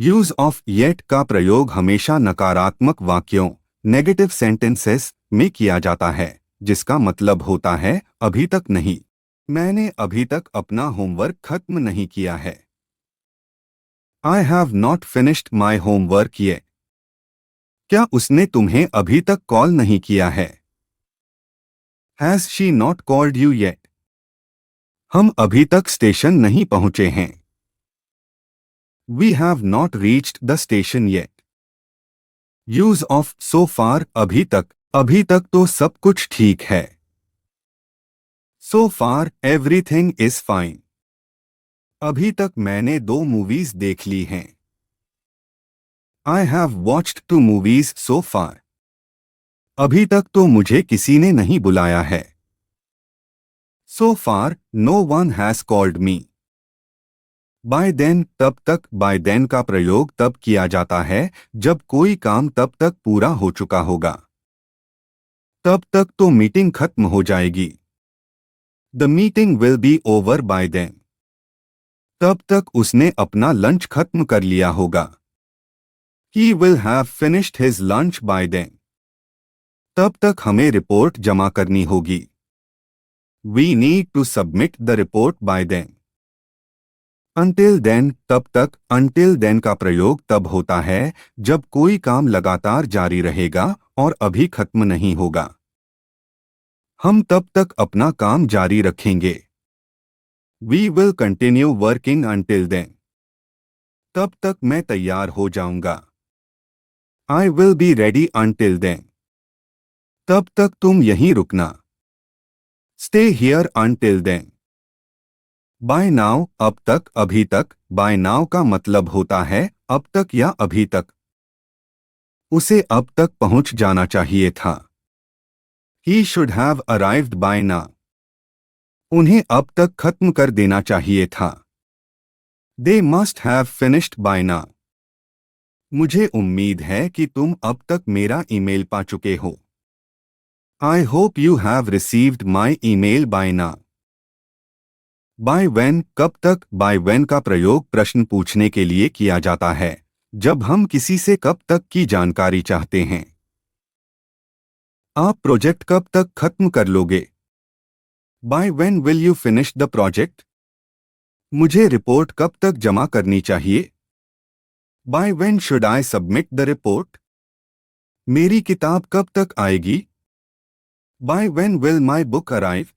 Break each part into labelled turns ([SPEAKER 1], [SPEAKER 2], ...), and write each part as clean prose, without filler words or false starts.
[SPEAKER 1] Use of yet का प्रयोग हमेशा नकारात्मक वाक्यों नेगेटिव सेंटेंसेस में किया जाता है, जिसका मतलब होता है अभी तक नहीं। मैंने अभी तक अपना होमवर्क खत्म नहीं किया है। I have not finished my homework yet. क्या उसने तुम्हें अभी तक कॉल नहीं किया है? Has she not called you yet? हम अभी तक स्टेशन नहीं पहुंचे हैं। We have not reached the station yet. Use of so far अभी तक तो सब कुछ ठीक है। So far everything is fine. अभी तक मैंने 2 मूवीज देख ली हैं। I have watched 2 movies so far. अभी तक तो मुझे किसी ने नहीं बुलाया है। So far no one has called me. Bye then तब तक बाय देन का प्रयोग तब किया जाता है जब कोई काम तब तक पूरा हो चुका होगा। तब तक तो मीटिंग खत्म हो जाएगी। The meeting will be over by then. तब तक उसने अपना लंच खत्म कर लिया होगा। He will have finished his lunch by then. तब तक हमें रिपोर्ट जमा करनी होगी। We need to submit the report by then. Until then तब तक अंटिल देन का प्रयोग तब होता है जब कोई काम लगातार जारी रहेगा और अभी खत्म नहीं होगा। हम तब तक अपना काम जारी रखेंगे। We will continue working until then. तब तक मैं तैयार हो जाऊंगा। I will be ready until then. तब तक तुम यहीं रुकना। Stay here until then. By now अब तक अभी तक बाय नाउ का मतलब होता है अब तक या अभी तक। उसे अब तक पहुंच जाना चाहिए था। He should have arrived by now. उन्हें अब तक खत्म कर देना चाहिए था। They must have finished by now. मुझे उम्मीद है कि तुम अब तक मेरा ईमेल पा चुके हो। I hope you have received my email by now. By when कब तक by when का प्रयोग प्रश्न पूछने के लिए किया जाता है जब हम किसी से कब तक की जानकारी चाहते हैं। आप प्रोजेक्ट कब तक खत्म कर लोगे? By when will you finish the project? मुझे रिपोर्ट कब तक जमा करनी चाहिए? By when should I submit the report? मेरी किताब कब तक आएगी? By when will my book arrive?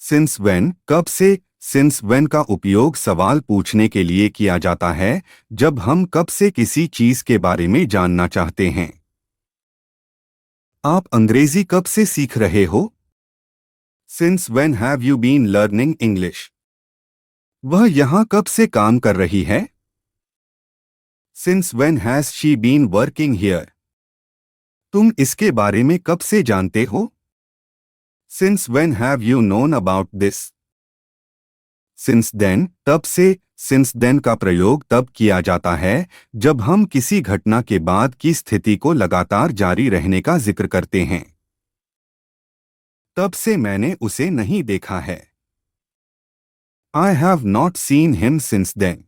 [SPEAKER 1] Since when कब से since when का उपयोग सवाल पूछने के लिए किया जाता है जब हम कब से किसी चीज के बारे में जानना चाहते हैं। आप अंग्रेजी कब से सीख रहे हो? Since when have you been learning English? वह यहाँ कब से काम कर रही है? Since when has she been working here? तुम इसके बारे में कब से जानते हो? Since when have you known about this? Since then तब से since then का प्रयोग तब किया जाता है जब हम किसी घटना के बाद की स्थिति को लगातार जारी रहने का जिक्र करते हैं। तब से मैंने उसे नहीं देखा है। I have not seen him since then.